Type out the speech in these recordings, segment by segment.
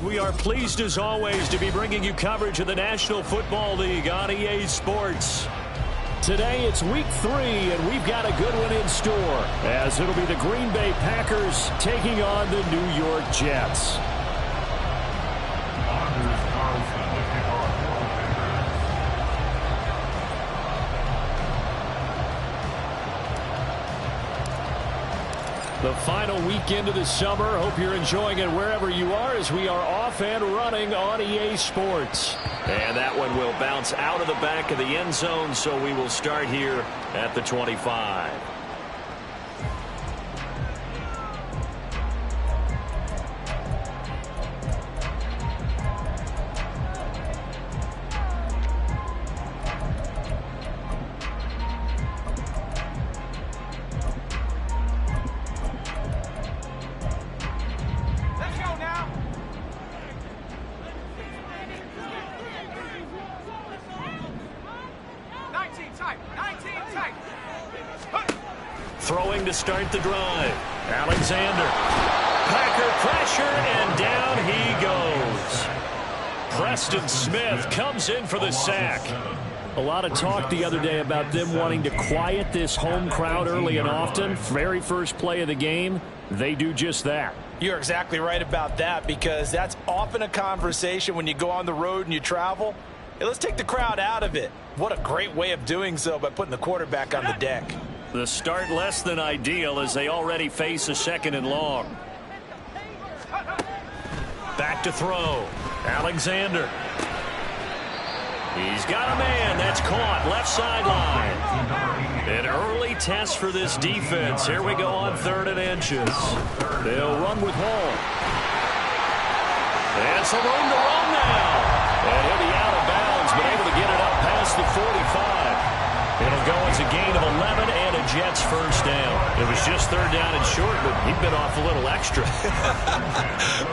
We are pleased as always to be bringing you coverage of the National Football League on EA Sports. Today it's week 3 and we've got a good one in store as it'll be the Green Bay Packers taking on the New York Jets. The final weekend of the summer. Hope you're enjoying it wherever you are as we are off and running on EA Sports. And that one will bounce out of the back of the end zone, so we will start here at the 25. Throwing to start the drive. Alexander. Packer pressure, and down he goes. Preston Smith comes in for the sack. A lot of talk the other day about them wanting to quiet this home crowd early and often. Very first play of the game, they do just that. You're exactly right about that, because that's often a conversation when you go on the road and you travel. Hey, let's take the crowd out of it. What a great way of doing so by putting the quarterback on the deck. The start less than ideal as they already face a 2nd and long. Back to throw. Alexander. He's got a man. That's caught. Left sideline. An early test for this defense. Here we go on 3rd and inches. They'll run with Hall. And some room to run now. And he'll be out of bounds, but able to get it up past the 45. It'll go as a gain of 11 and a Jets first down. It was just 3rd down and short, but he bit off a little extra.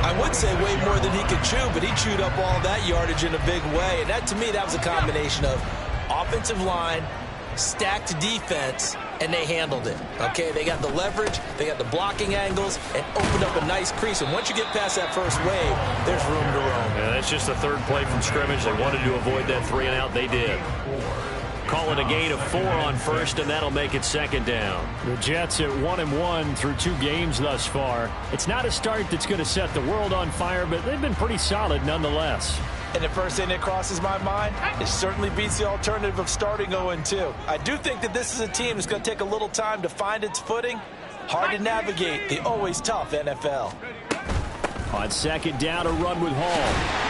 I would say way more than he could chew, but he chewed up all that yardage in a big way. And that, to me, that was a combination of offensive line, stacked defense, and they handled it. Okay, they got the leverage, they got the blocking angles, and opened up a nice crease. And once you get past that first wave, there's room to roam. Yeah, that's just the 3rd play from scrimmage. They wanted to avoid that 3 and out. They did. Call it a gain of 4 on 1st, and that'll make it 2nd down. The Jets at 1-1 through 2 games thus far. It's not a start that's going to set the world on fire, but they've been pretty solid nonetheless. And the first thing that crosses my mind, it certainly beats the alternative of starting 0-2. I do think that this is a team that's going to take a little time to find its footing. Hard to navigate the always tough NFL. On 2nd down, a run with Hall.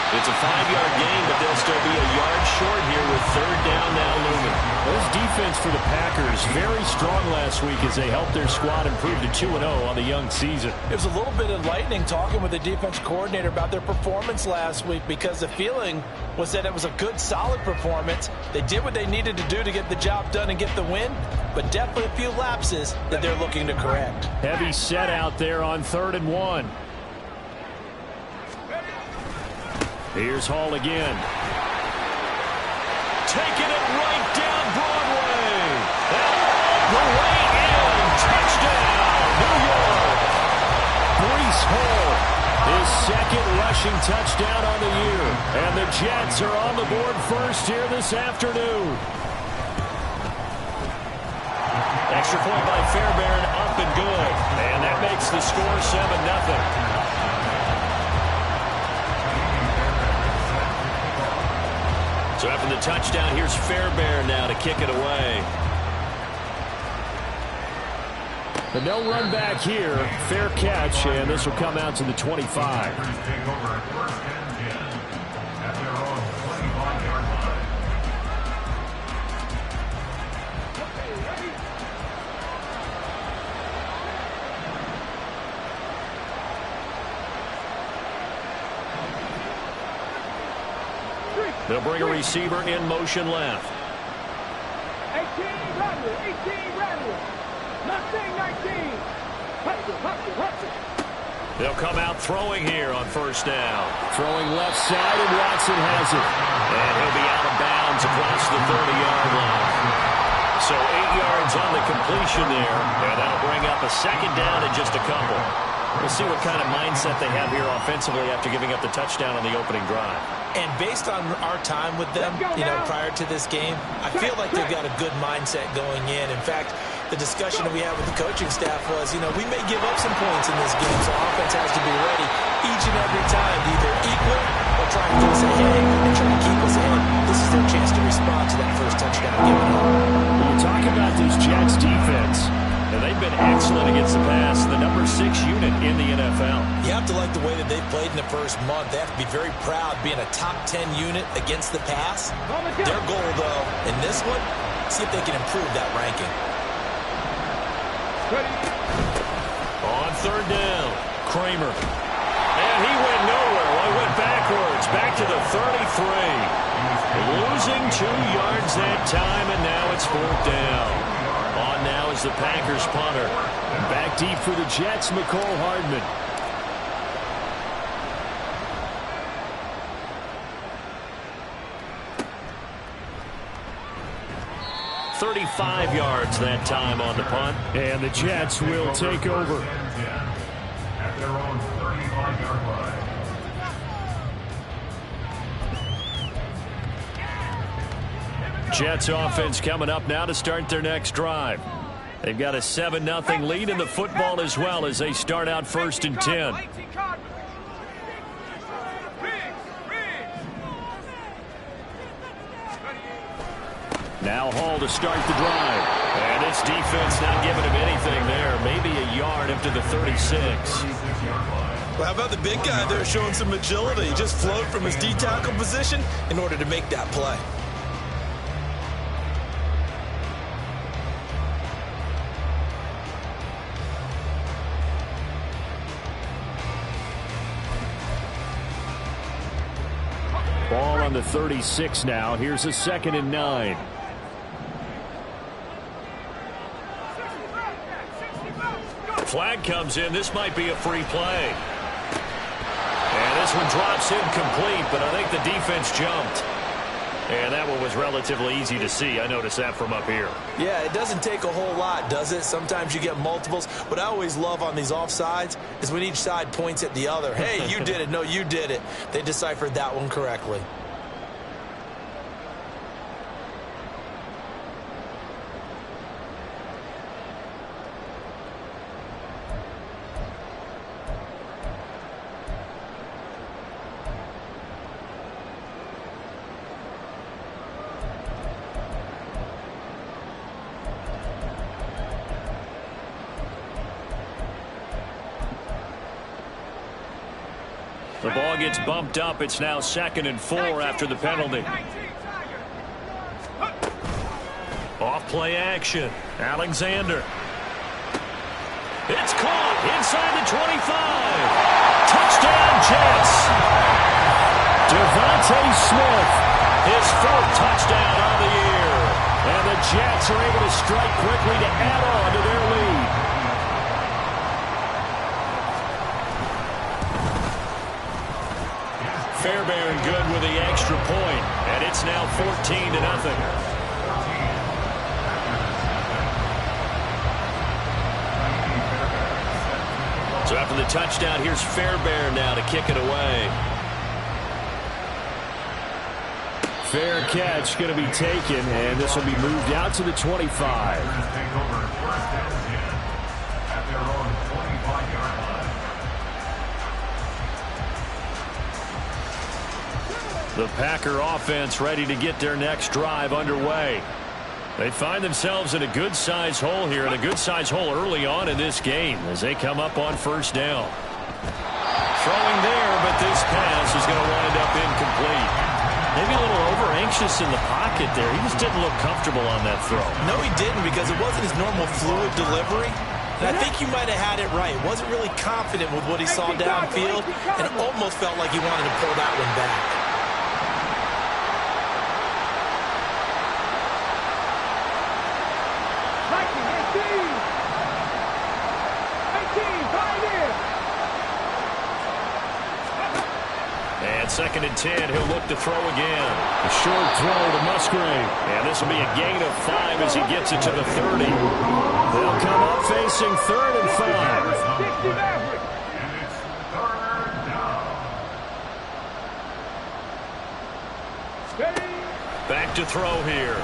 It's a 5-yard gain, but they'll still be a yard short here with 3rd down now looming. This defense for the Packers very strong last week as they helped their squad improve to 2-0 on the young season. It was a little bit enlightening talking with the defense coordinator about their performance last week, because the feeling was that it was a good, solid performance. They did what they needed to do to get the job done and get the win, but definitely a few lapses that they're looking to correct. Heavy set out there on 3rd and 1. Here's Hall again. Taking it right down Broadway. And the way in. Touchdown, New York. Breece Hall, his 2nd rushing touchdown on the year. And the Jets are on the board first here this afternoon. Extra point by Fairbairn, up and good. And that makes the score 7-0. So after the touchdown, here's Fairbairn now to kick it away. And they'll run back here. Fair catch, and this will come out to the 25. They'll bring a receiver in motion left. 18 Randall, 18 Randall. 19. Hustle. They'll come out throwing here on first down. Throwing left side, and Watson has it. And he'll be out of bounds across the 30-yard line. So 8 yards on the completion there, and that'll bring up a second down and just a couple. We'll see what kind of mindset they have here offensively after giving up the touchdown on the opening drive. And based on our time with them, prior to this game, I feel like they've got a good mindset going in. In fact, the discussion that we had with the coaching staff was, we may give up some points in this game, so offense has to be ready each and every time to either equal or try to get us ahead and try to keep us ahead. This is their chance to respond to that first touchdown given up. When you talk about this Jets defense, and they've been excellent against the pass, the number 6 unit in the NFL. You have to like the way that they've played in the first month. They have to be very proud being a top 10 unit against the pass. Their goal, though, in this one, see if they can improve that ranking. On third down, Kramer. And he went nowhere. Well, he went backwards, back to the 33. Losing 2 yards that time, and now it's fourth down. On now is the Packers punter. Back deep for the Jets, McCole Hardman. $35 yards that time on the punt. And the Jets will take over. At their own 35-yard line. Jets offense coming up now to start their next drive. They've got a 7-0 lead in the football as well as they start out first and 10. Now Hall to start the drive. And this defense not giving him anything there. Maybe a yard up to the 36. Well, how about the big guy there showing some agility? He just flowed from his D-tackle position in order to make that play. Ball on the 36 now. Here's a 2nd and 9. Flag comes in. This might be a free play. And this one drops incomplete, but I think the defense jumped. And that one was relatively easy to see. I noticed that from up here. Yeah, it doesn't take a whole lot, does it? Sometimes you get multiples. What I always love on these offsides is when each side points at the other. Hey, you did it. No, you did it. They deciphered that one correctly. The ball gets bumped up. It's now 2nd and 4 after the penalty. Off play action. Alexander. It's caught inside the 25. Touchdown Jets. Devontae Smith. His 4th touchdown on the year. And the Jets are able to strike quickly to add on to their lead. Fairbairn good with the extra point, and it's now 14-0. So after the touchdown, here's Fairbairn now to kick it away. Fair catch going to be taken, and this will be moved out to the 25. The Packer offense ready to get their next drive underway. They find themselves in a good-sized hole here, and a good-sized hole early on in this game as they come up on first down. Throwing there, but this pass is going to wind up incomplete. Maybe a little over-anxious in the pocket there. He just didn't look comfortable on that throw. No, he didn't, because it wasn't his normal fluid delivery. And I think you might have had it right. Wasn't really confident with what he saw downfield, and almost felt like he wanted to pull that one back. On 2nd and 10, he'll look to throw again. A short throw to Musgrave. And this will be a gain of 5 as he gets it to the 30. They'll come up facing 3rd and 5. Back to throw here.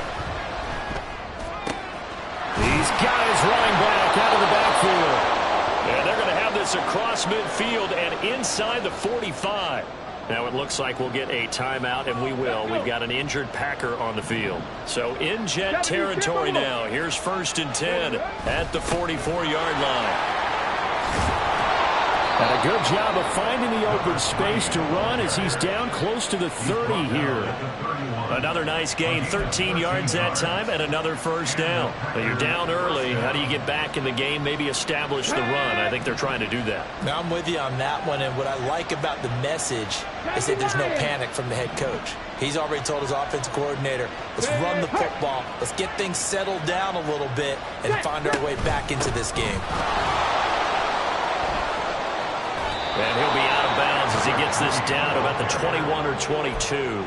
These guys running back out of the backfield. And they're going to have this across midfield and inside the 45. Now it looks like we'll get a timeout, and we will. We've got an injured Packer on the field. So in Jet territory now. Here's 1st and 10 at the 44-yard line. And a good job of finding the open space to run as he's down close to the 30 here. Another nice gain, 13 yards that time, and another first down. Now you're down early. How do you get back in the game, maybe establish the run? I think they're trying to do that. Now I'm with you on that one, and what I like about the message is that there's no panic from the head coach. He's already told his offensive coordinator, let's run the football, let's get things settled down a little bit, and find our way back into this game. And he'll be out of bounds as he gets this down about the 21 or 22.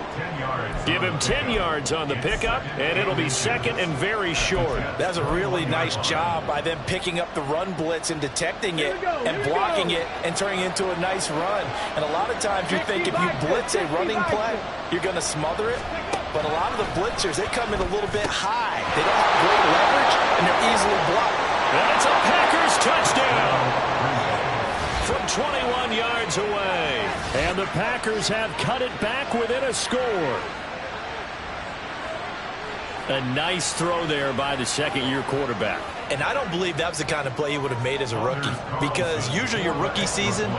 Give him 10 yards on the pickup, and it'll be 2nd and very short. That's a really nice job by them picking up the run blitz and detecting it and blocking it and turning it into a nice run. And a lot of times you think if you blitz a running play, you're going to smother it. But a lot of the blitzers, they come in a little bit high. They don't have great leverage, and they're easily blocked. And it's a Packers touchdown from 21 yards away. And the Packers have cut it back within a score. A nice throw there by the second-year quarterback. And I don't believe that was the kind of play he would have made as a rookie, because usually your rookie season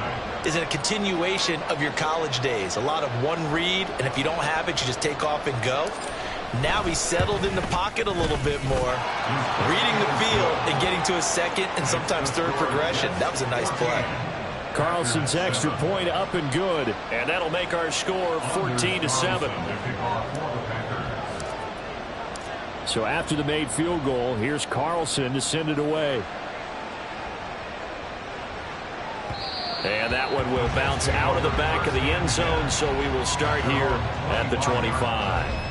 is a continuation of your college days. A lot of one read, and if you don't have it, you just take off and go. Now he's settled in the pocket a little bit more, reading the field and getting to a second and sometimes third progression. That was a nice play. Carlson's extra point up and good. And that'll make our score 14-7. So after the made field goal, here's Carlson to send it away. And that one will bounce out of the back of the end zone, so we will start here at the 25.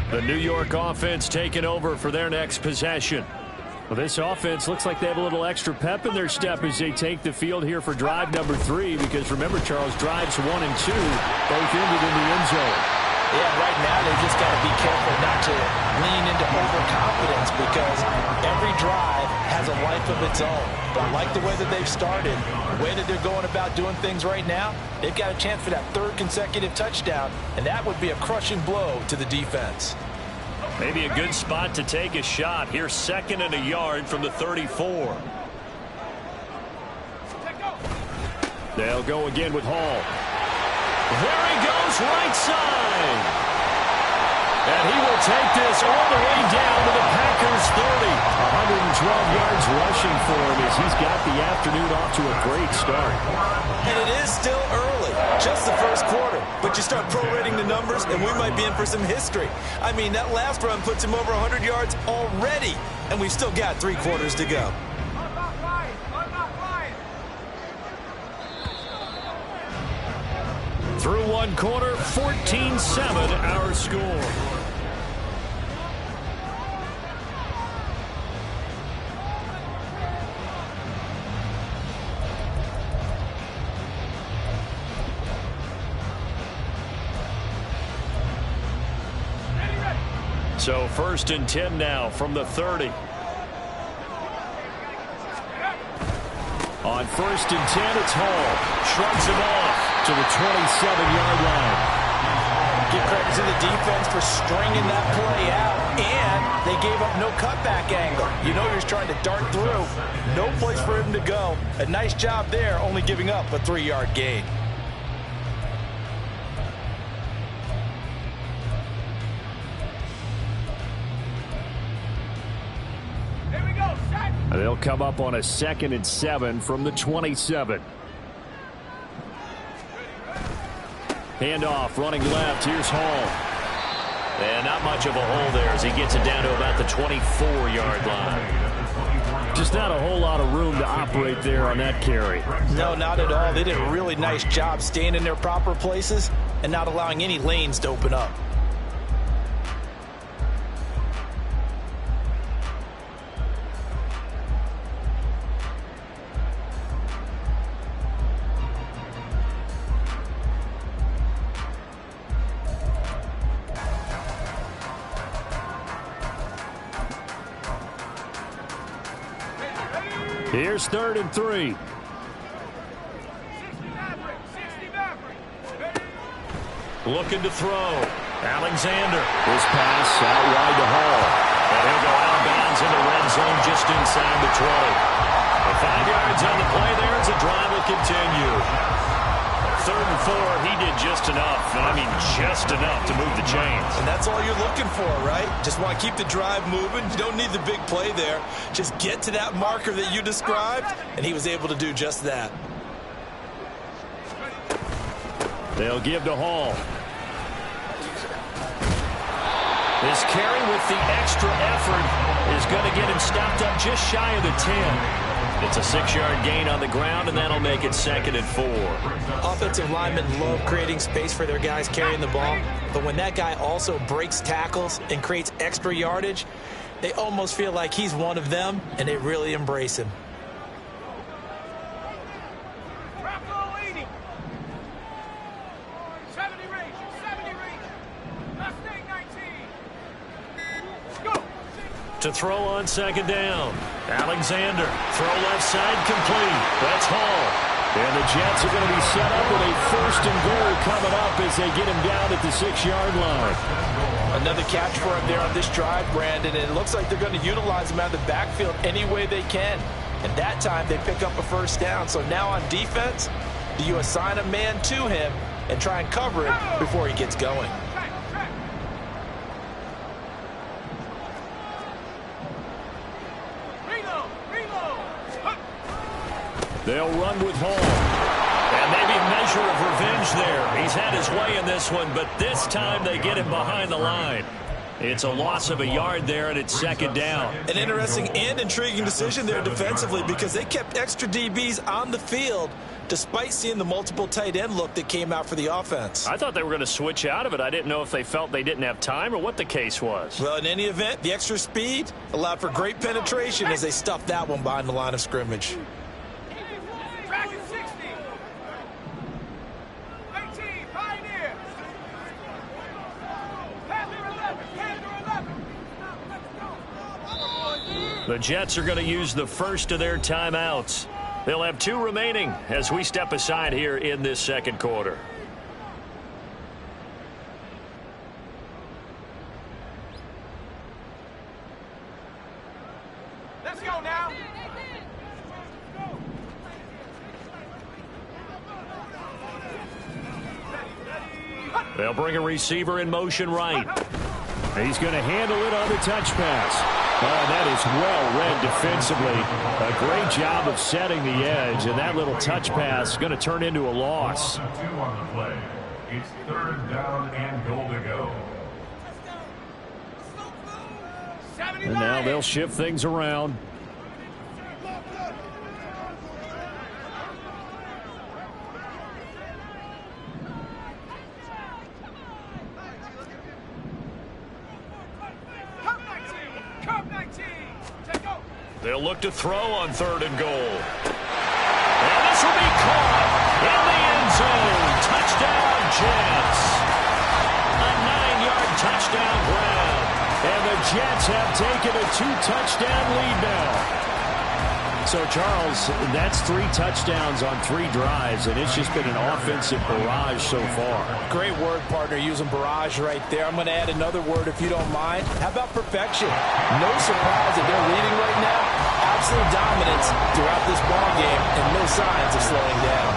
The New York offense taking over for their next possession. Well, this offense looks like they have a little extra pep in their step as they take the field here for drive number 3, because remember, Charles, drives 1 and 2 both ended in the end zone. Yeah, right now they just got to be careful not to lean into overconfidence, because every drive has a life of its own. But I like the way that they've started, the way that they're going about doing things right now. They've got a chance for that 3rd consecutive touchdown, and that would be a crushing blow to the defense. Maybe a good spot to take a shot. Here's 2nd and a yard from the 34. They'll go again with Hall. There he goes, right side. And he will take this all the way down to the Packers 30. 112 yards rushing for him as he's got the afternoon off to a great start. And it is still early, just the first quarter. But you start prorating the numbers, and we might be in for some history. I mean, that last run puts him over 100 yards already, and we've still got 3 quarters to go. Through 1 quarter, 14-7 our score. So 1st and 10 now from the 30. On 1st and 10, it's Hall. Shrugs him off to the 27-yard line. Give credit to the defense for stringing that play out, and they gave up no cutback angle. You know you're trying to dart through. No place for him to go. A nice job there, only giving up a 3-yard gain. They'll come up on a 2nd and 7 from the 27. Handoff, running left. Here's Hall. And not much of a hole there as he gets it down to about the 24-yard line. Just not a whole lot of room to operate there on that carry. No, not at all. They did a really nice job staying in their proper places and not allowing any lanes to open up. Here's 3rd and 3. Looking to throw. Alexander. This pass out wide to Hall. And he'll go out of bounds in the red zone just inside the 20. And 5 yards on the play there as the drive will continue. 3rd and 4, he did just enough. I mean, just enough to move the chains. And that's all you're looking for, right? Just want to keep the drive moving. You don't need the big play there. Just get to that marker that you described, and he was able to do just that. They'll give to Hall. This carry with the extra effort is going to get him stopped up just shy of the 10. It's a 6-yard gain on the ground, and that'll make it 2nd and 4. Offensive linemen love creating space for their guys carrying the ball, but when that guy also breaks tackles and creates extra yardage, they almost feel like he's one of them, and they really embrace him. To throw on 2nd down. Alexander. Throw left side complete. That's Hall. And the Jets are going to be set up with a 1st and goal coming up as they get him down at the 6-yard line. Another catch for him there on this drive, Brandon, and it looks like they're going to utilize him out of the backfield any way they can. And that time they pick up a 1st down. So now on defense, do you assign a man to him and try and cover it before he gets going? They'll run with Hall. And maybe a measure of revenge there. He's had his way in this one, but this time they get him behind the line. It's a loss of a yard there, and it's 2nd down. An interesting and intriguing decision there defensively because they kept extra DBs on the field despite seeing the multiple tight end look that came out for the offense. I thought they were going to switch out of it. I didn't know if they felt they didn't have time or what the case was. Well, in any event, the extra speed allowed for great penetration as they stuffed that one behind the line of scrimmage. The Jets are going to use the first of their timeouts. They'll have 2 remaining as we step aside here in this 2nd quarter. Let's go now. They'll bring a receiver in motion right. He's going to handle it on the touch pass. Oh, that is well read defensively. A great job of setting the edge, and that little touch pass is going to turn into a loss. 2 on the play. It's 3rd down and goal to go. And now they'll shift things around. They'll look to throw on 3rd and goal. And this will be caught in the end zone. Touchdown, Jets. A 9-yard touchdown grab. And the Jets have taken a 2-touchdown lead now. So, Charles, that's 3 touchdowns on 3 drives, and it's just been an offensive barrage so far. Great word, partner, using barrage right there. I'm going to add another word if you don't mind. How about perfection? No surprise that they're leading right now. Absolute dominance throughout this ball game and no signs of slowing down.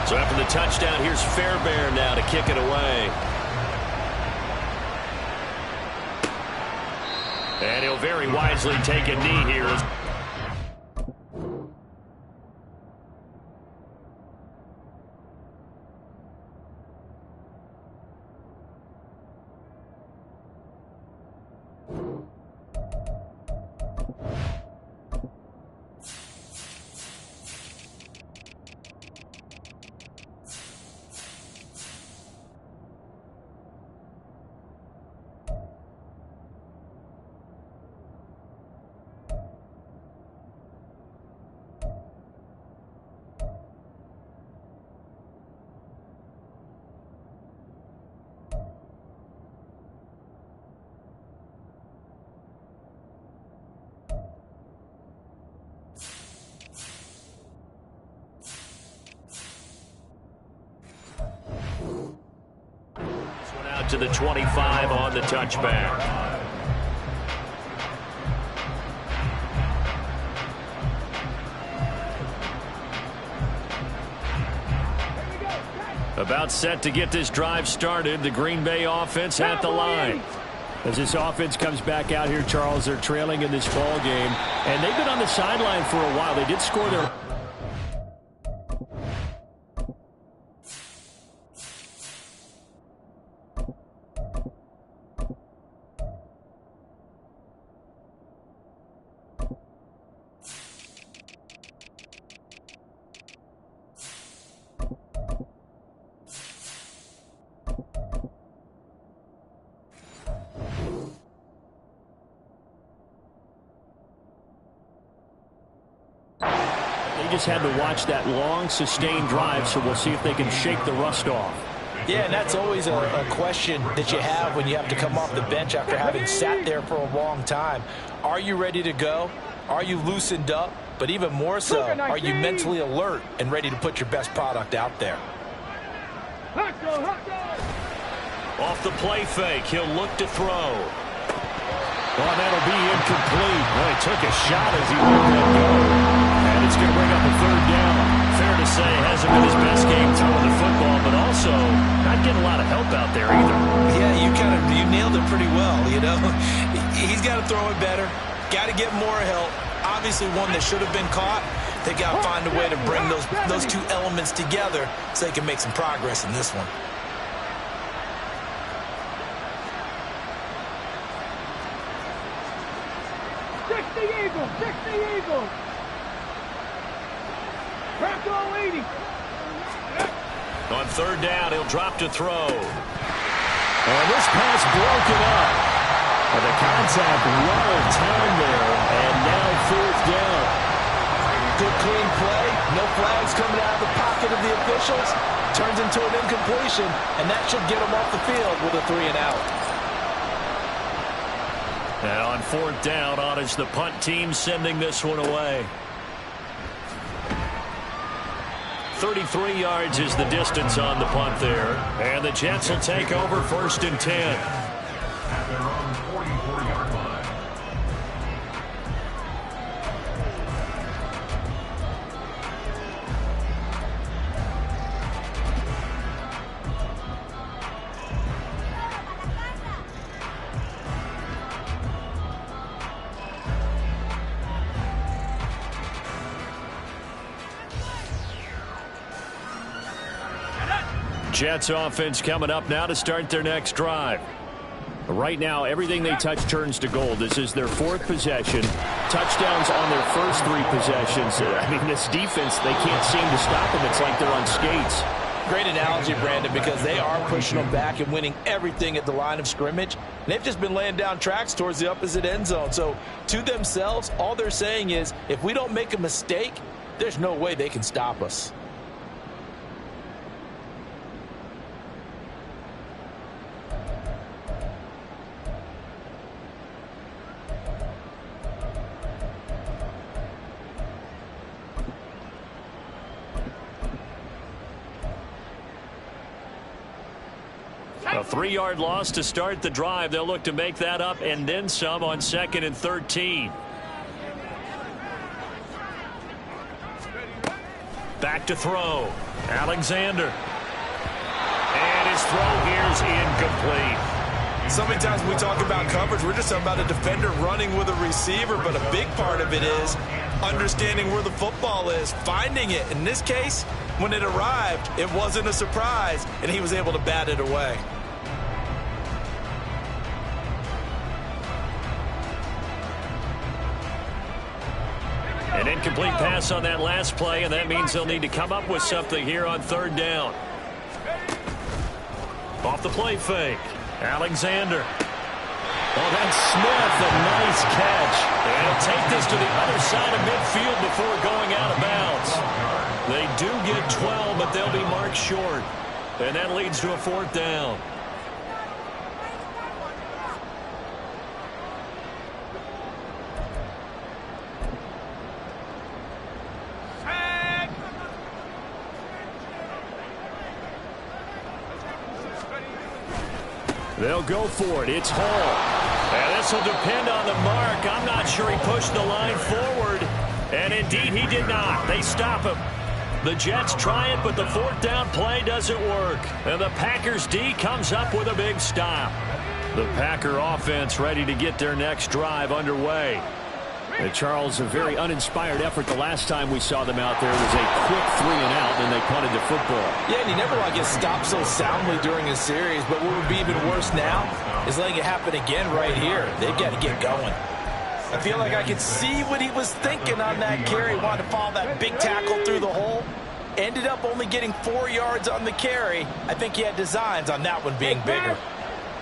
So after the touchdown, here's Fairbairn now to kick it away. And he'll very wisely take a knee here. To the 25 on the touchback. About set to get this drive started. The Green Bay offense at the line. As this offense comes back out here, Charles, they're trailing in this ball game, and they've been on the sideline for a while. They did score their... Just had to watch that long sustained drive, so we'll see if they can shake the rust off. Yeah, and that's always a question that you have when you have to come off the bench after having sat there for a long time. Are you ready to go? Are you loosened up? But even more so, are you mentally alert and ready to put your best product out there? Off the play fake, he'll look to throw. Well, that'll be incomplete. Well, he took a shot as he let that go. And it's going to bring up a third down. Fair to say, hasn't been his best game throwing the football, but also not getting a lot of help out there either. Yeah, you nailed it pretty well, you know. He's got to throw it better. Got to get more help. Obviously, one that should have been caught. They got to find a way to bring those two elements together so they can make some progress in this one. Six the Eagles. On third down, he'll drop to throw. And this pass broken up. And the contact well timed there. And now fourth down. Good clean play. No flags coming out of the pocket of the officials. Turns into an incompletion. And that should get them off the field with a 3-and-out. And on fourth down, it's the punt team sending this one away. 33 yards is the distance on the punt there. And the Jets will take over 1st and 10. At their own 44-yard line. Jets offense coming up now to start their next drive. Right now, everything they touch turns to gold. This is their 4th possession. Touchdowns on their first 3 possessions. I mean, this defense, they can't seem to stop them. It's like they're on skates. Great analogy, Brandon, because they are pushing them back and winning everything at the line of scrimmage. They've just been laying down tracks towards the opposite end zone. So, to themselves, all they're saying is, if we don't make a mistake, there's no way they can stop us. A 3-yard loss to start the drive. They'll look to make that up and then some on 2nd and 13. Back to throw. Alexander. And his throw here is incomplete. So many times when we talk about coverage, we're just talking about a defender running with a receiver, but a big part of it is understanding where the football is, finding it. In this case, when it arrived, it wasn't a surprise, and he was able to bat it away. An incomplete pass on that last play, and that means they'll need to come up with something here on third down. Off the play fake. Alexander. Oh, that's Smith. A nice catch. And he'll take this to the other side of midfield before going out of bounds. They do get 12, but they'll be marked short. And that leads to a fourth down. They'll go for it. It's Hall. And this will depend on the mark. I'm not sure he pushed the line forward. And indeed, he did not. They stop him. The Jets try it, but the fourth down play doesn't work. And the Packers D comes up with a big stop. The Packer offense ready to get their next drive underway. Charles, a very uninspired effort the last time we saw them out there. It was a quick 3-and-out, and they punted the football. Yeah, and you never want to get stopped so soundly during a series, but what would be even worse now is letting it happen again right here. They've got to get going. I feel like I could see what he was thinking on that carry. Wanted to follow that big tackle through the hole. Ended up only getting 4 yards on the carry. I think he had designs on that one being bigger.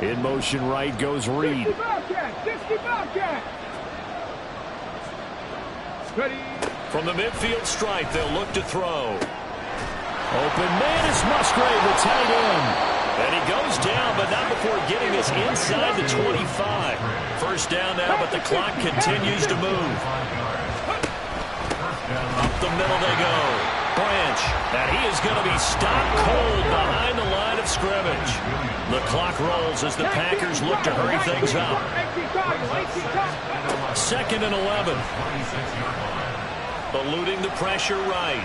In motion right goes Reed. From the midfield stripe, they'll look to throw. Open man is Musgrave, the tight end. And he goes down, but not before getting this inside the 25. First down now, but the clock continues to move. Up the middle they go. Branch, and he is going to be stopped cold behind the line of scrimmage. The clock rolls as the Packers look to hurry things up. 2nd and 11. Eluding the pressure right.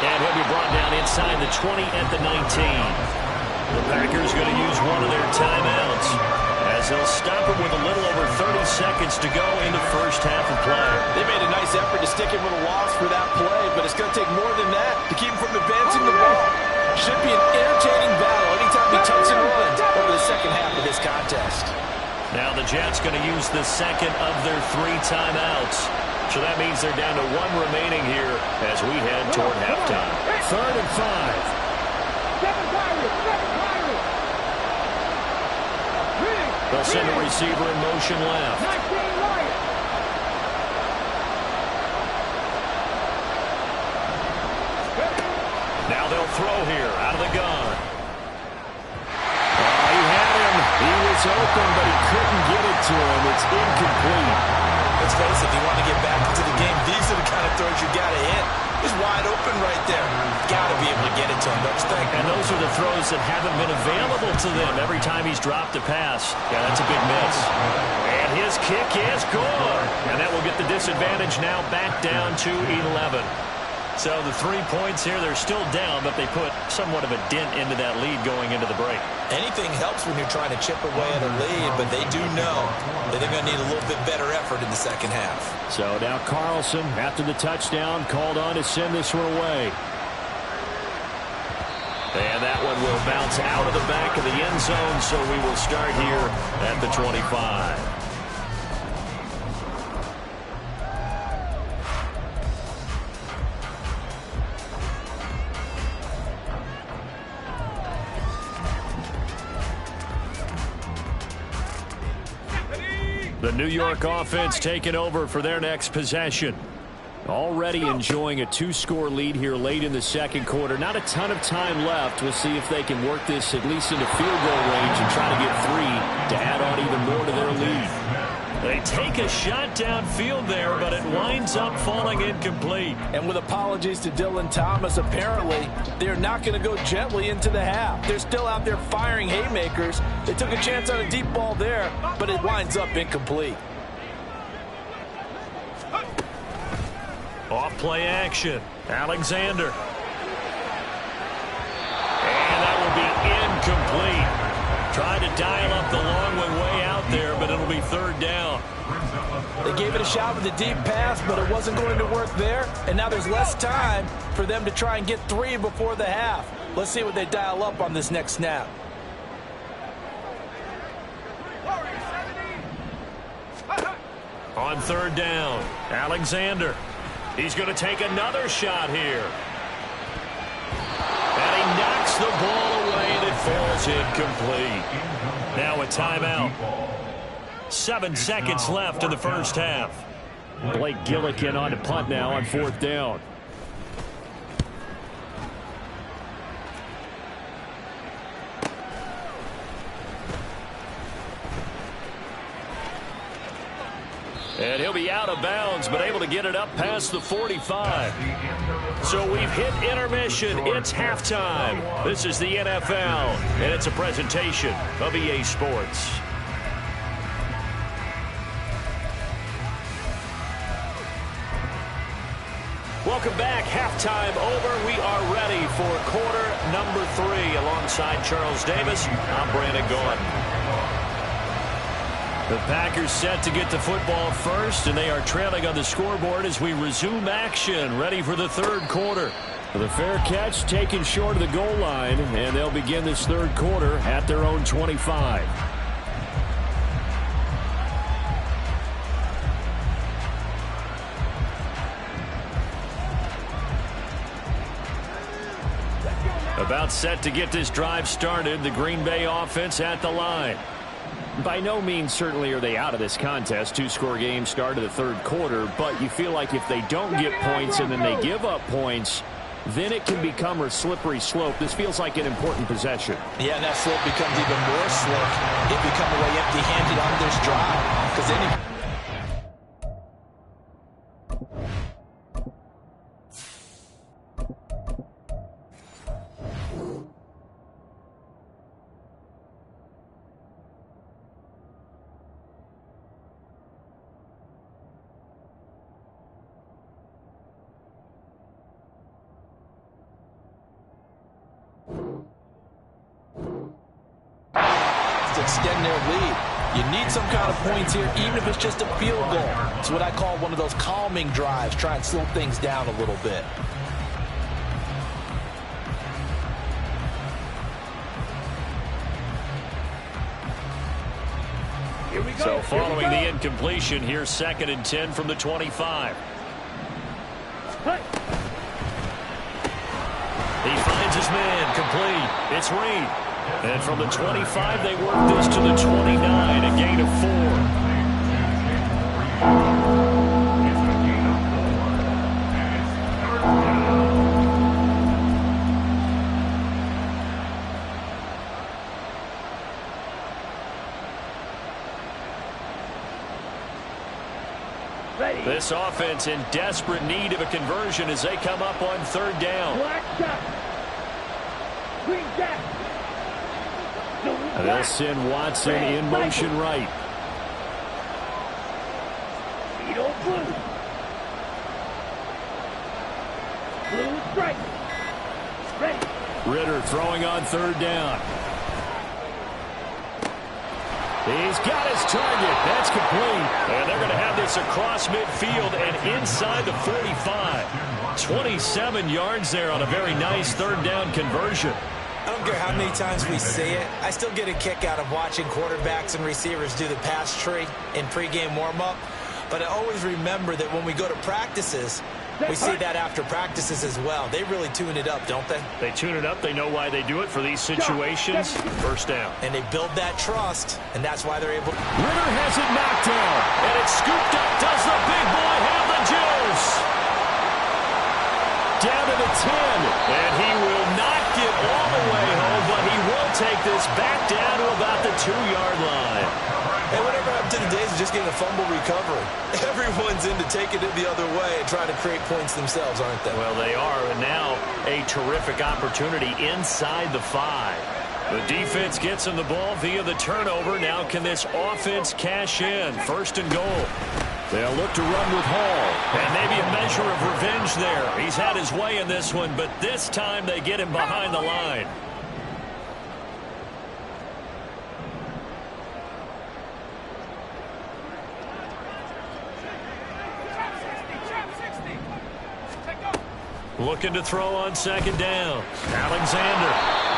And he'll be brought down inside the 20 at the 19. The Packers going to use one of their timeouts as they'll stop it with a little over 30 seconds to go in the first half of play. They made a nice effort to stick him with a loss for that play, but it's going to take more than that to keep him from advancing the ball. Should be an entertaining battle anytime he tucks and runs over the second half of this contest. Now the Jets going to use the second of their 3 timeouts. So that means they're down to 1 remaining here as we head toward halftime. 3rd and 5. They'll send a receiver in motion left. Now they'll throw here out of the gun. Oh, he had him. He was open, but he couldn't get it to him. It's incomplete. Let's face it, if you want to get back into the game, these are the kind of throws you got to hit. He's wide open right there. Got to be able to get it to him, don't you think? And those are the throws that haven't been available to them every time he's dropped a pass. Yeah, that's a big miss. And his kick is good. And that will get the disadvantage now back down to 11. So the 3 points here, they're still down, but they put somewhat of a dent into that lead going into the break. Anything helps when you're trying to chip away at a lead, but they do know that they're going to need a little bit better effort in the second half. So now Carlson, after the touchdown, called on to send this one away. And that one will bounce out of the back of the end zone, so we will start here at the 25. The New York offense taking over for their next possession. Already enjoying a 2-score lead here late in the second quarter. Not a ton of time left. We'll see if they can work this at least into field goal range and try to get 3 to add on even more to their lead. They take a shot downfield there, but it winds up falling incomplete. And with apologies to Dylan Thomas, apparently they're not going to go gently into the half. They're still out there firing haymakers. They took a chance on a deep ball there, but it winds up incomplete. Off play action. Alexander. And that will be incomplete. Tried to dial up the long one way out there, but it'll be third down. They gave it a shot with a deep pass, but it wasn't going to work there. And now there's less time for them to try and get 3 before the half. Let's see what they dial up on this next snap. On third down, Alexander. He's going to take another shot here. And he knocks the ball away, and it falls incomplete. Now a timeout. 7 seconds left in the first half. Blake Gillikin on to punt now on fourth down. And he'll be out of bounds, but able to get it up past the 45. So we've hit intermission. It's halftime. This is the NFL, and it's a presentation of EA Sports. Welcome back. Halftime over. We are ready for quarter number 3. Alongside Charles Davis, I'm Brandon Gaudin. The Packers set to get the football first, and they are trailing on the scoreboard as we resume action, ready for the third quarter. The fair catch taken short of the goal line, and they'll begin this third quarter at their own 25. About set to get this drive started, the Green Bay offense at the line. By no means certainly are they out of this contest. 2-score game start of the third quarter, but you feel like if they don't get points and then they give up points, then it can become a slippery slope. This feels like an important possession. Yeah, and that slope becomes even more slick if you come away empty-handed on this drive. Because then extend their lead. You need some kind of points here, even if it's just a field goal. It's what I call one of those calming drives. Try and slow things down a little bit. Here we go. So following the incompletion, here's 2nd and 10 from the 25. He finds his man, complete. It's Reed. And from the 25, they work this to the 29, a gain of 4. This offense in desperate need of a conversion as they come up on third down. Black shot. Green jack. And they'll send Watson in motion right. Beetle blue. Blue strike. Ready. Ritter throwing on third down. He's got his target. That's complete. And they're going to have this across midfield and inside the 45. 27 yards there on a very nice third down conversion. I don't care how many times we say it, I still get a kick out of watching quarterbacks and receivers do the pass tree in pregame warm-up. But I always remember that when we go to practices, we see that after practices as well. They really tune it up, don't they? They tune it up. They know why they do it for these situations. First down. And they build that trust, and that's why they're able to. Ritter has it knocked down, and it's scooped up. Does the big boy have the juice? Down to the 10, and he will not get all the way home, but he will take this back down to about the 2-yard line. And whatever happened to the days of just getting a fumble recovery? Everyone's into taking it the other way and trying to create points themselves, aren't they? Well, they are, and now a terrific opportunity inside the 5. The defense gets him the ball via the turnover. Now can this offense cash in? First and goal. They'll look to run with Hall. And maybe a measure of revenge there. He's had his way in this one, but this time they get him behind the line. Looking to throw on second down. Alexander.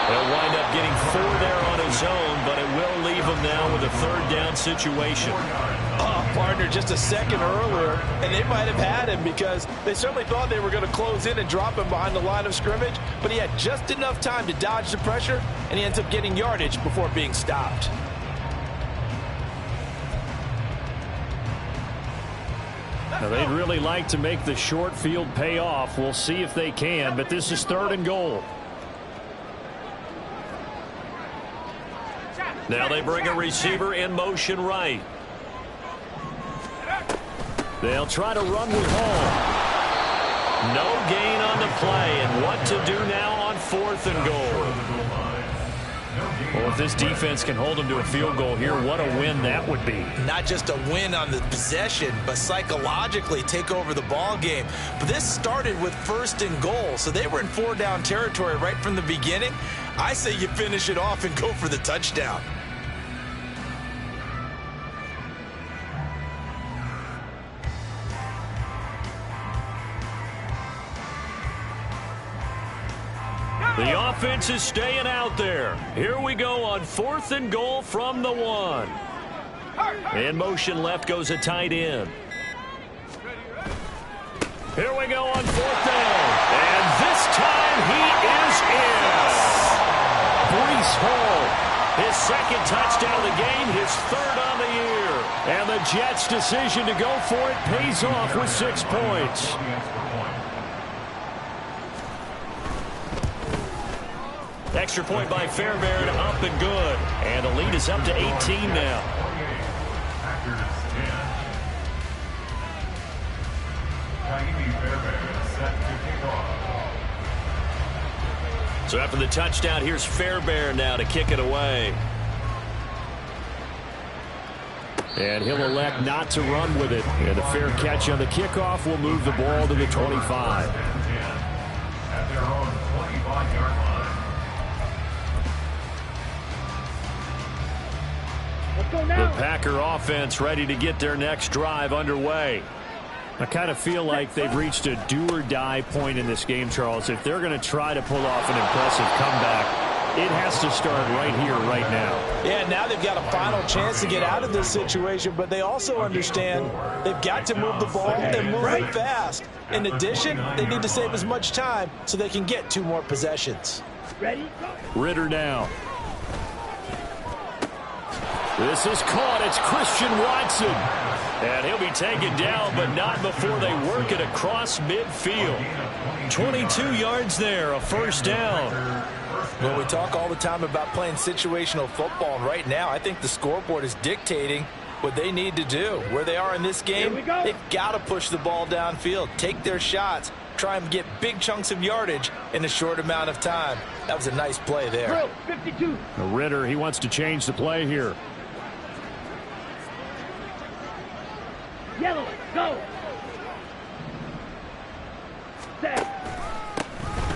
He'll wind up getting 4 there on his own, but it will leave him now with a third down situation. Oh, partner, just a second earlier, and they might have had him because they certainly thought they were going to close in and drop him behind the line of scrimmage, but he had just enough time to dodge the pressure, and he ends up getting yardage before being stopped. Now, they'd really like to make the short field pay off. We'll see if they can, but this is 3rd and goal. Now they bring a receiver in motion right. They'll try to run with Hall. No gain on the play, and what to do now on 4th and goal. Well, if this defense can hold them to a field goal here, what a win that would be. Not just a win on the possession, but psychologically take over the ball game. But this started with 1st and goal, so they were in 4-down territory right from the beginning. I say you finish it off and go for the touchdown. The offense is staying out there. Here we go on 4th and goal from the 1. In motion left goes a tight end. Here we go on 4th down. And this time he is in. Breece Hall, his 2nd touchdown of the game, his 3rd on the year. And the Jets' decision to go for it pays off with 6 points. Extra point by Fairbairn, up and good. And the lead is up to 18 now. So after the touchdown, here's Fairbairn now to kick it away. And he'll elect not to run with it. And a fair catch on the kickoff will move the ball to the 25. At their own 25-yard line. The Packer offense ready to get their next drive underway. I kind of feel like they've reached a do-or-die point in this game, Charles. If they're going to try to pull off an impressive comeback, it has to start right here, right now. Yeah, now they've got a final chance to get out of this situation, but they also understand they've got to move the ball and move it fast. In addition, they need to save as much time so they can get 2 more possessions. Ready? Ritter now. This is caught. It's Christian Watson. And he'll be taken down, but not before they work it across midfield. 22 yards there, a 1st down. Well, we talk all the time about playing situational football, and right now I think the scoreboard is dictating what they need to do. Where they are in this game, they've got to push the ball downfield, take their shots, try and get big chunks of yardage in a short amount of time. That was a nice play there. Drill, 52. Ritter, he wants to change the play here. Yellow, go. Set.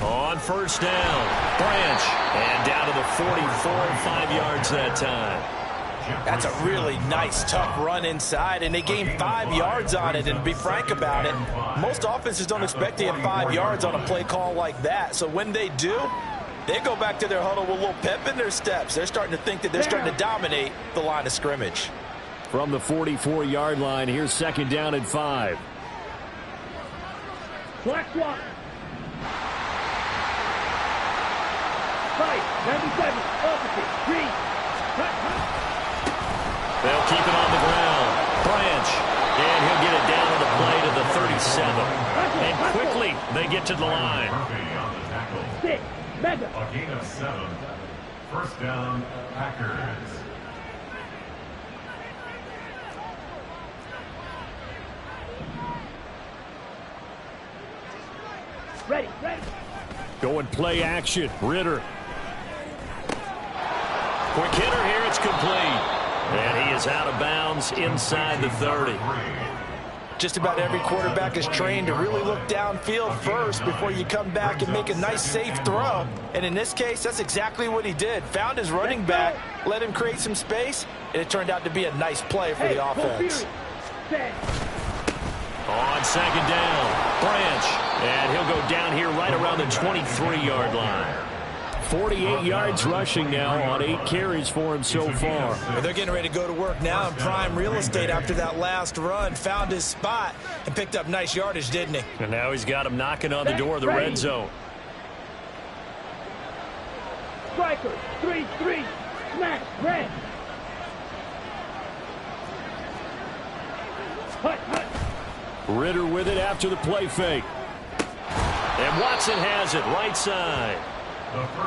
On 1st down, Branch. And down to the 44, 5 yards that time. That's a really nice, tough run inside, and they gained 5 yards on it. And to be frank about it, most offenses don't expect to get 5 yards on a play call like that. So when they do, they go back to their huddle with a little pep in their steps. They're starting to think that they're starting to dominate the line of scrimmage. From the 44-yard line, here's 2nd down and 5. Black swap. 5, 97, opposite, green. They'll keep it on the ground. Branch. And he'll get it down to the play to the 37. And quickly, they get to the line. Murphy on the tackle. 6, mega. A gain of 7. 1st down, Packers. Ready, ready. Going play action. Ritter. Quick hitter here. It's complete. And he is out of bounds inside the 30. Just about every quarterback is trained to really look downfield first before you come back and make a nice, safe throw. And in this case, that's exactly what he did. Found his running back, let him create some space, and it turned out to be a nice play for the offense. Set. On 2nd down, Branch. And he'll go down here right around the 23-yard line. 48 yards rushing now on 8 carries for him so far. Well, they're getting ready to go to work now in prime real estate after that last run. Found his spot and picked up nice yardage, didn't he? And now he's got him knocking on the door of the red zone. Striker, 3-3, smash, red. Hut, hut. Ritter with it after the play fake. And Watson has it right side.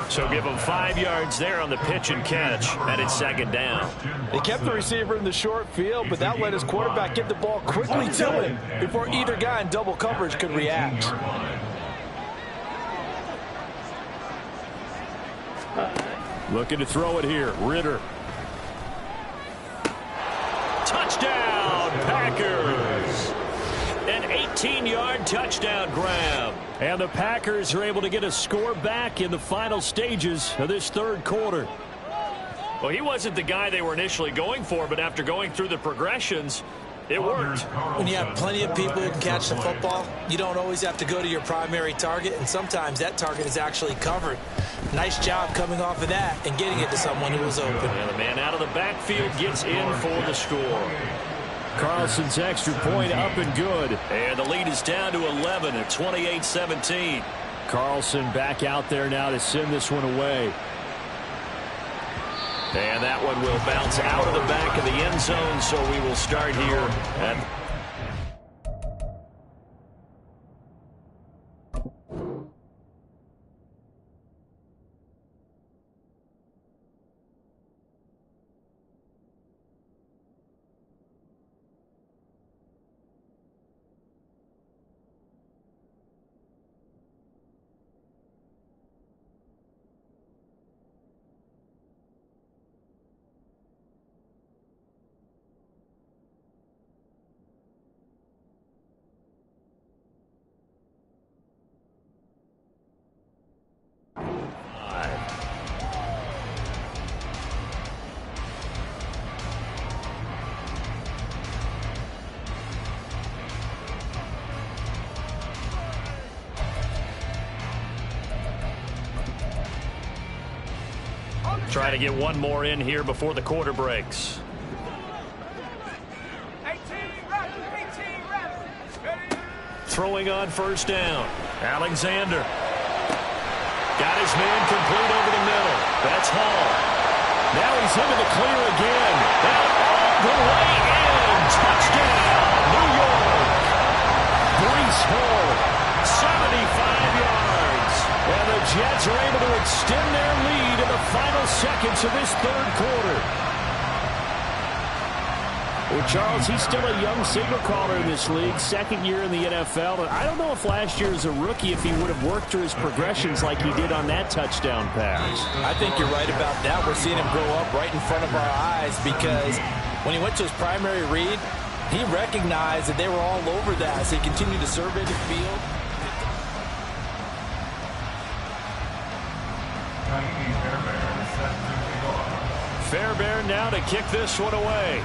So give him 5 yards there on the pitch and catch, and it's second down. They kept the receiver in the short field, but that let his quarterback get the ball quickly to him before either guy in double coverage could react. Looking to throw it here. Ritter. Touchdown, Packers. An 18-yard touchdown grab. And the Packers are able to get a score back in the final stages of this third quarter. Well, he wasn't the guy they were initially going for, but after going through the progressions, it worked. When you have plenty of people who can catch the football, you don't always have to go to your primary target, and sometimes that target is actually covered. Nice job coming off of that and getting it to someone who was open. And the man out of the backfield gets in for the score. Carlson's extra point up and good. And the lead is down to 11 at 28-17. Carlson back out there now to send this one away. And that one will bounce out of the back of the end zone, so we will start here at... Try to get one more in here before the quarter breaks. 18 reps. Throwing on first down. Alexander. Got his man complete over the middle. That's Hall. Now he's into the clear again. And all the way in. Touchdown, New York. Breece Hall, 75 yards. And the Jets are able to extend their lead in the final seconds of this third quarter. Well, Charles, he's still a young signal caller in this league, second year in the NFL. And I don't know if last year as a rookie if he would have worked through his progressions like he did on that touchdown pass. I think you're right about that. We're seeing him grow up right in front of our eyes because when he went to his primary read, he recognized that they were all over that as he continued to survey the field. Fairbairn now to kick this one away.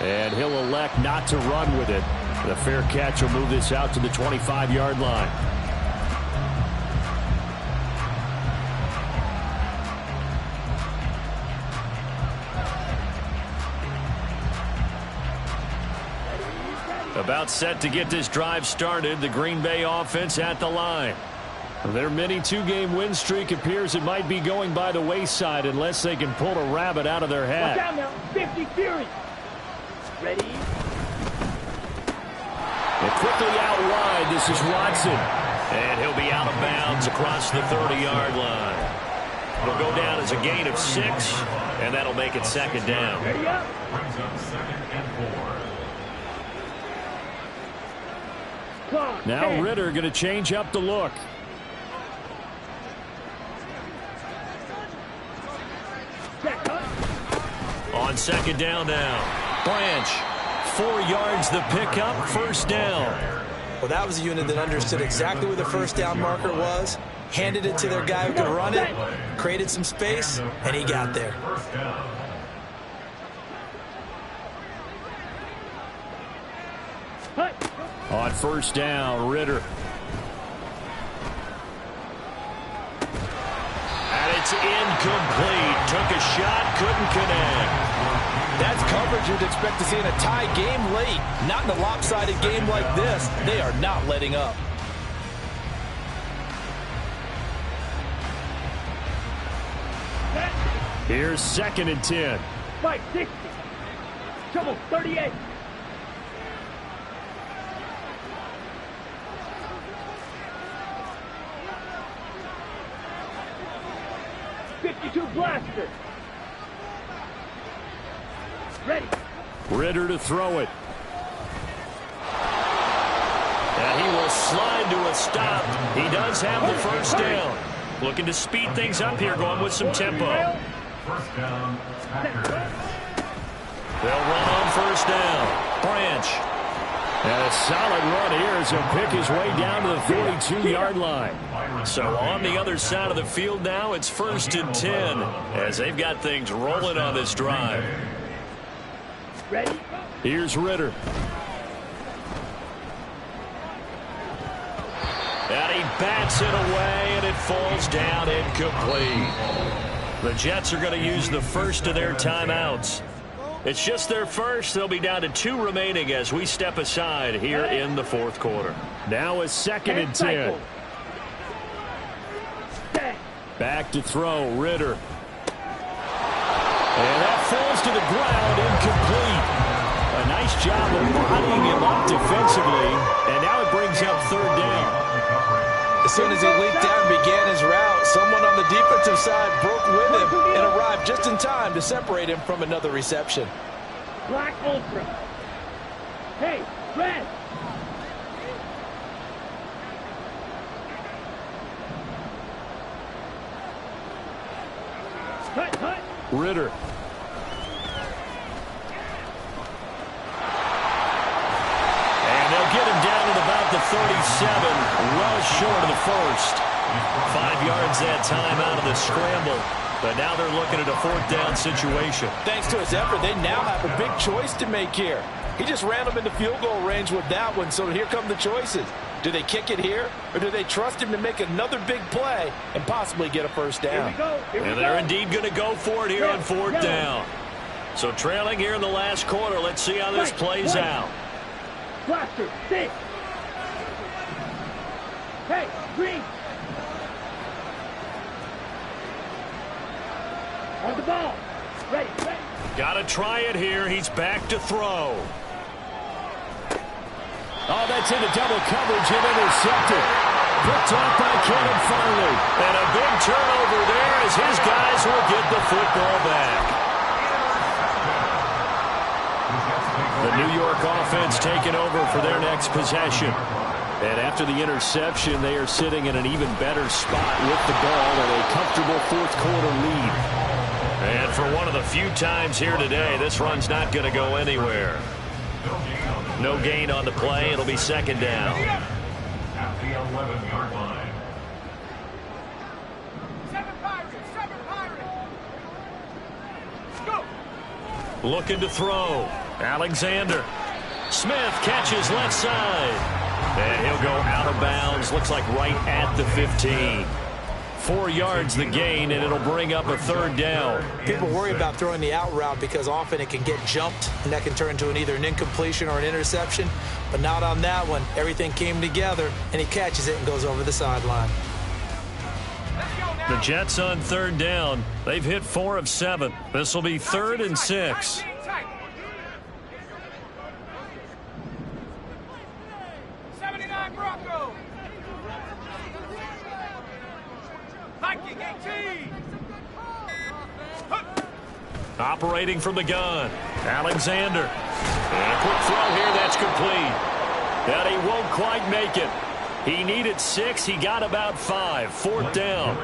And he'll elect not to run with it. The fair catch will move this out to the 25-yard line. About set to get this drive started. The Green Bay offense at the line. Their mini two-game win streak appears it might be going by the wayside unless they can pull a rabbit out of their hat. Watch out now. 50 Fury. Ready? And quickly out wide, this is Watson. And he'll be out of bounds across the 30-yard line. It'll go down as a gain of 6, and that'll make it second down. Ready up. Brings up 2nd and 4. Clock. Now 10. Ritter going to change up the look. Check, huh? On second down now. Branch, 4 yards the pickup, first down. Well, that was a unit that understood exactly where the first down marker was, handed it to their guy who could run it, created some space, and he got there. First down. On first down, Ritter. And it's incomplete. Took a shot, couldn't connect. That's coverage you'd expect to see in a tie game late. Not in a lopsided game like this. They are not letting up. Here's 2nd and 10. Fight 60. Trouble 38. Blaster. Ready. Ritter to throw it. And he will slide to a stop. He does have the first down. Looking to speed things up here, going with some tempo. First down, Packers. They'll run on first down. Branch. And a solid run here as he'll pick his way down to the 42-yard line. So on the other side of the field now, it's 1st and 10 as they've got things rolling on this drive. Ready? Here's Ritter. And he bats it away, and it falls down incomplete. The Jets are going to use the first of their timeouts. It's just their first. They'll be down to 2 remaining as we step aside here in the 4th quarter. Now it's 2nd and 10. Back to throw, Ritter. And that falls to the ground, incomplete. A nice job of bodying him up defensively, and now it brings up 3rd down. As soon as he leaked out and began his route, someone on the defensive side broke with him and arrived just in time to separate him from another reception. Black Ultra. Hey, red. Hut, hut. Ritter. And they'll get him down at about the 37, well short of the first. 5 yards that time out of the scramble. But now they're looking at a 4th down situation. Thanks to his effort, they now have a big choice to make here. He just ran them into field goal range with that one, so here come the choices. Do they kick it here, or do they trust him to make another big play and possibly get a first down? And they're indeed going to go for it here on 4th down. So trailing here in the last quarter, let's see how this plays out. Blaster, 6. Hey, green. On the ball. Ready, ready. Got to try it here. He's back to throw. Oh, that's into double coverage and intercepted. Picked off by Kevin Farley. And a big turnover there as his guys will get the football back. The New York offense taking over for their next possession. And after the interception, they are sitting in an even better spot with the ball and a comfortable 4th quarter lead. And for one of the few times here today, this run's not going to go anywhere. No gain on the play. It'll be 2nd down. At the 11-yard line. 7 Pirates, 7 Pirates. Go. Looking to throw. Alexander. Smith catches left side. And he'll go out of bounds. Looks like right at the 15. 4 yards the gain, and it'll bring up a 3rd down. People worry about throwing the out route because often it can get jumped, and that can turn into either an incompletion or an interception. But not on that one. Everything came together, and he catches it and goes over the sideline. The Jets on 3rd down. They've hit 4 of 7. This will be 3rd and 6. 79 Bronco. Operating from the gun. Alexander. And a quick throw here. That's complete. And he won't quite make it. He needed 6. He got about 5. 4th down.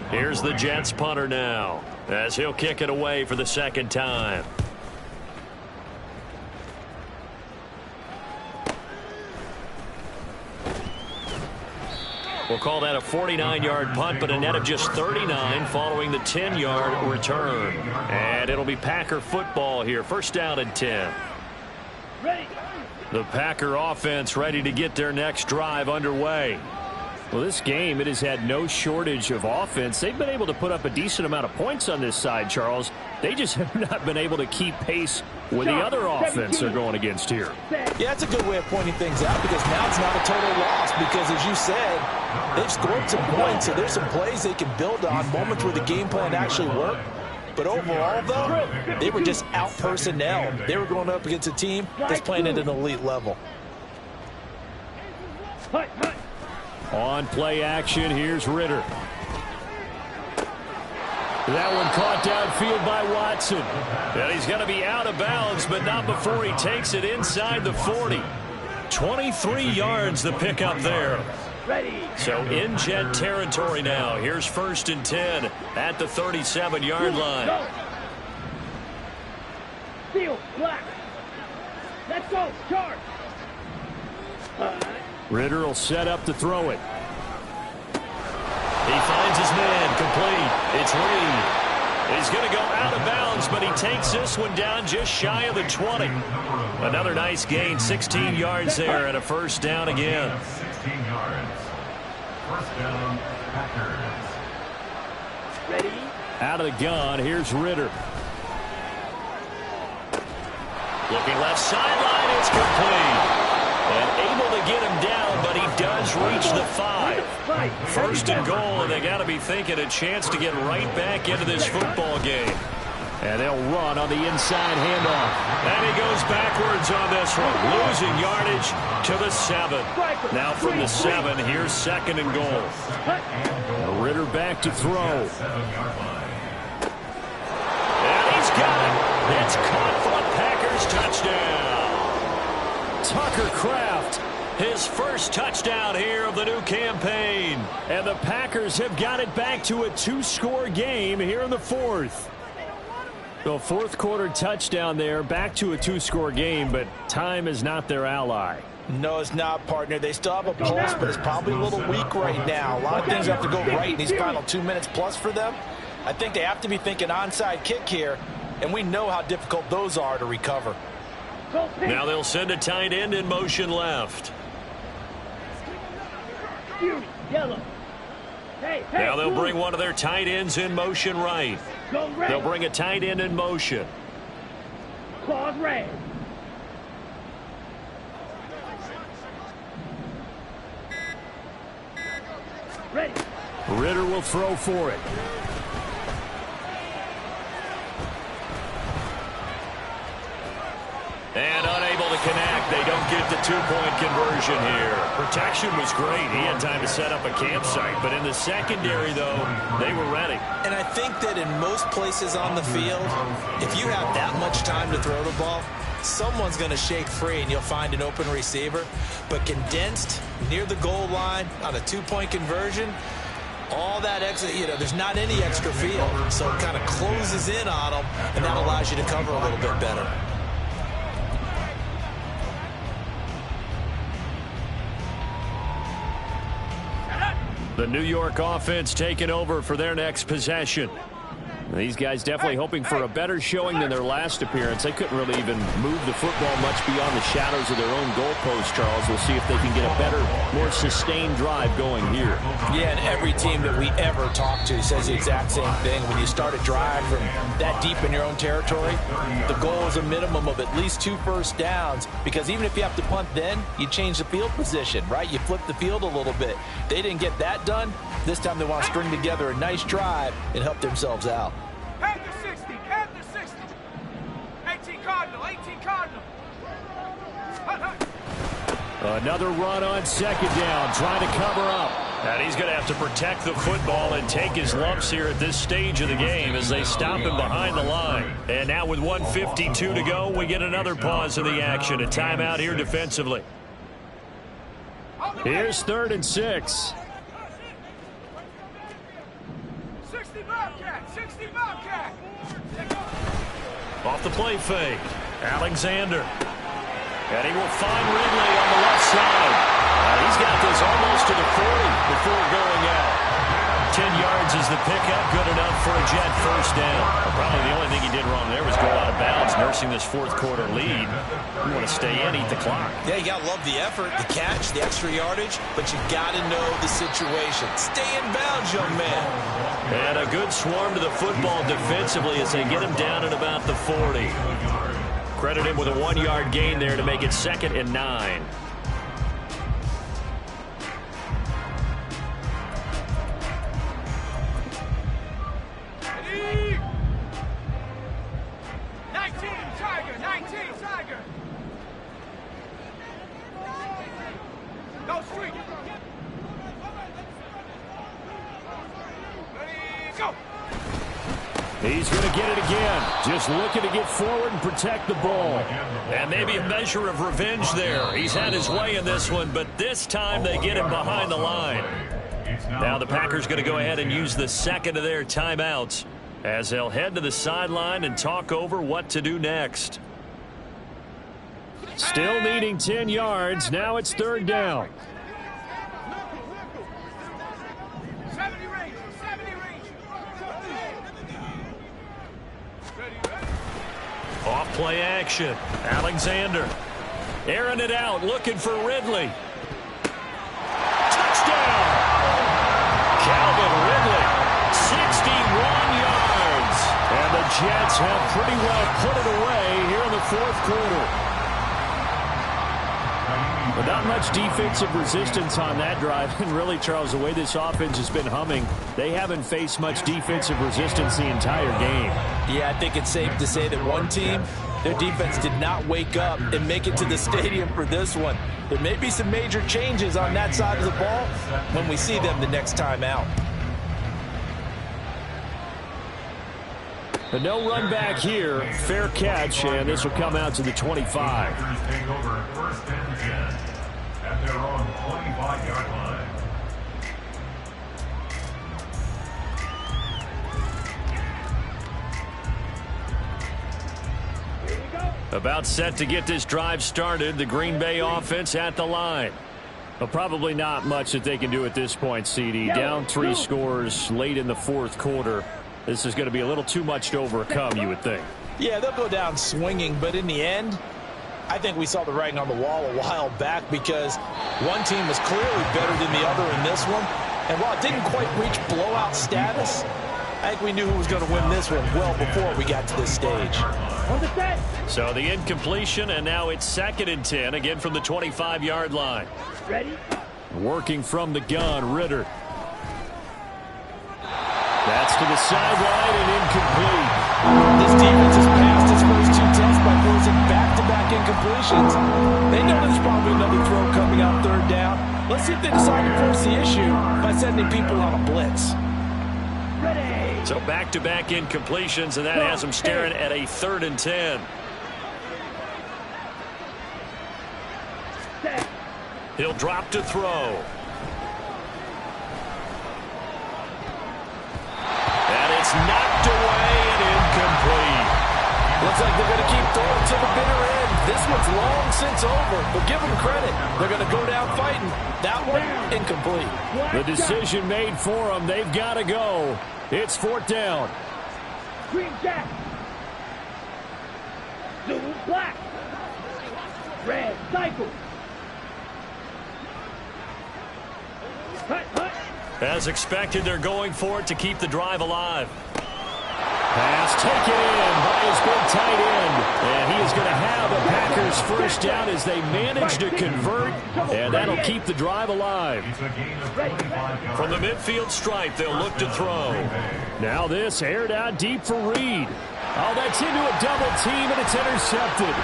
Here's the Jets punter now as he'll kick it away for the 2nd time. We'll call that a 49-yard punt, but a net of just 39 following the 10-yard return. And it'll be Packer football here. 1st down and 10. Ready. The Packer offense ready to get their next drive underway. Well, this game, it has had no shortage of offense. They've been able to put up a decent amount of points on this side, Charles. They just have not been able to keep pace with the other offense they're going against here. Yeah, that's a good way of pointing things out because now it's not a total loss because, as you said, they've scored some points, so there's some plays they can build on, moments where the game plan actually worked. But overall, though, they were just out-personnel. They were going up against a team that's playing at an elite level. On play action, here's Ritter. That one caught downfield by Watson. And he's going to be out of bounds, but not before he takes it inside the 40. 23 yards the pickup there. So in Jet territory now. Here's 1st and 10 at the 37-yard line. Field, black. Let's go, charge. Ritter will set up to throw it. He finds his man, complete. It's Reed. He's going to go out of bounds, but he takes this one down just shy of the 20. Another nice gain, 16 yards there, and a 1st down again. 16 yards. 1st down, Packers. Ready. Out of the gun, here's Ritter. Looking left sideline, it's complete. And able to get him down, but he does reach the 5. 1st and goal, and they got to be thinking a chance to get right back into this football game. And they'll run on the inside handoff. And he goes backwards on this one, losing yardage to the 7. Now from the 7, here's 2nd and goal. Ritter back to throw. And he's got it. It's caught for a Packers touchdown. Tucker Kraft, his 1st touchdown here of the new campaign. And the Packers have got it back to a 2-score game here in the 4th. The 4th quarter touchdown there, back to a 2-score game, but time is not their ally. No, it's not, partner. They still have a pulse, but it's probably a little weak right now. A lot of things have to go right in these final 2 minutes plus for them. I think they have to be thinking onside kick here, and we know how difficult those are to recover. Now they'll send a tight end in motion left. Yellow. Now they'll bring one of their tight ends in motion right. They'll bring a tight end in motion. Claws red. Ready. Ritter will throw for it. And unable to connect. They don't get the 2-point conversion here. Protection was great. He had time to set up a campsite. But in the secondary, though, they were ready. And I think that in most places on the field, if you have that much time to throw the ball, someone's going to shake free and you'll find an open receiver. But condensed near the goal line on a 2-point conversion, all that extra, there's not any extra field. So it kind of closes in on them, and that allows you to cover a little bit better. The New York offense taking over for their next possession. These guys definitely hoping for a better showing than their last appearance. They couldn't really even move the football much beyond the shadows of their own goalpost, Charles. We'll see if they can get a better, more sustained drive going here. Yeah, and every team that we ever talk to says the exact same thing. When you start a drive from that deep in your own territory, the goal is a minimum of at least 2 first downs, because even if you have to punt then, you change the field position, right? You flip the field a little bit. They didn't get that done. This time they want to string together a nice drive and help themselves out. Head to 60, head to 60. 18 Cardinal, 18 Cardinal. Another run on 2nd down, trying to cover up. And he's going to have to protect the football and take his lumps here at this stage of the game as they stop him behind the line. And now with 1:52 to go, we get another pause in the action. A timeout here defensively. Here's 3rd and 6. 60 Bobcat, 60 Bobcat. Off the play fake, Alexander. And he will find Ridley on the left side. He's got this almost to the 40 before going out. 10 yards is the pickup. Good enough for a Jet first down. Probably the only thing he did wrong there was go out of bounds, nursing this fourth quarter lead. You want to stay in, eat the clock. Yeah, you got to love the effort, the catch, the extra yardage, but you got to know the situation. Stay in bounds, young man. And a good swarm to the football defensively as they get him down at about the 40. Credit him with a 1-yard gain there to make it 2nd and 9. He's going to get it again. Just looking to get forward and protect the ball. And maybe a measure of revenge there. He's had his way in this one, but this time they get him behind the line. Now the Packers going to go ahead and use the second of their timeouts as they'll head to the sideline and talk over what to do next. Still needing 10 yards. Now it's 3rd down. Off play action. Alexander. Airing it out. Looking for Ridley. Touchdown. Calvin Ridley. 61 yards. And the Jets have pretty well put it away here in the 4th quarter. But not much defensive resistance on that drive. And really, Charles, the way this offense has been humming, they haven't faced much defensive resistance the entire game. Yeah, I think it's safe to say that one team, their defense did not wake up and make it to the stadium for this one. There may be some major changes on that side of the ball when we see them the next time out. But no run back here. Fair catch, and this will come out to the 25. Take over 1st and 10 at their own 25-yard line. About set to get this drive started. The Green Bay offense at the line. But probably not much that they can do at this point, CD. Down 3 scores late in the 4th quarter. This is going to be a little too much to overcome, you would think. Yeah, they'll go down swinging, but in the end, I think we saw the writing on the wall a while back because one team was clearly better than the other in this one. And while it didn't quite reach blowout status, I think we knew who was going to win this one well before we got to this stage. So the incompletion, and now it's 2nd and 10, again from the 25-yard line. Ready? Working from the gun, Ritter. That's to the sideline and incomplete. This defense has passed its first 2 tests by forcing back-to-back incompletions. They know there's probably another throw coming out 3rd down. Let's see if they decide to force the issue by sending people on a blitz. Ready? So back-to-back incompletions, and that has them staring at a 3rd and 10. Set. He'll drop to throw. And it's knocked away and incomplete. Looks like they're going to keep throwing to the bitter end. This one's long since over, but give them credit. They're going to go down fighting. That one, incomplete. The decision made for them. They've got to go. It's 4th down. Green Jack. Blue black. Red cycle. Hut, hut. As expected, they're going for it to keep the drive alive. Pass taken in by his big tight end. And he is going to have a Packers first down as they manage to convert. And that'll keep the drive alive. From the midfield stripe, they'll look to throw. Now this aired out deep for Reed. Oh, that's into a double team, and it's intercepted.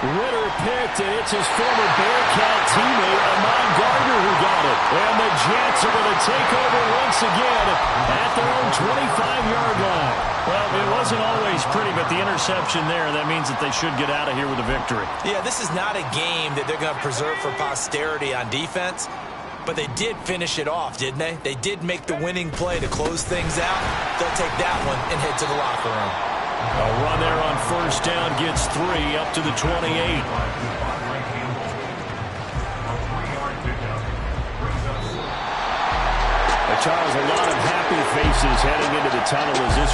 Ritter picked, and it's his former Bearcat teammate, Ahmad Gardner, who got it. And the Jets are going to take over once again at their own 25-yard line. Well, it wasn't always pretty, but the interception there, that means that they should get out of here with a victory. Yeah, this is not a game that they're going to preserve for posterity on defense, but they did finish it off, didn't they? They did make the winning play to close things out. They'll take that one and head to the locker room. A run there on first down gets 3 up to the 28. Charles, a lot of happy faces heading into the tunnel as this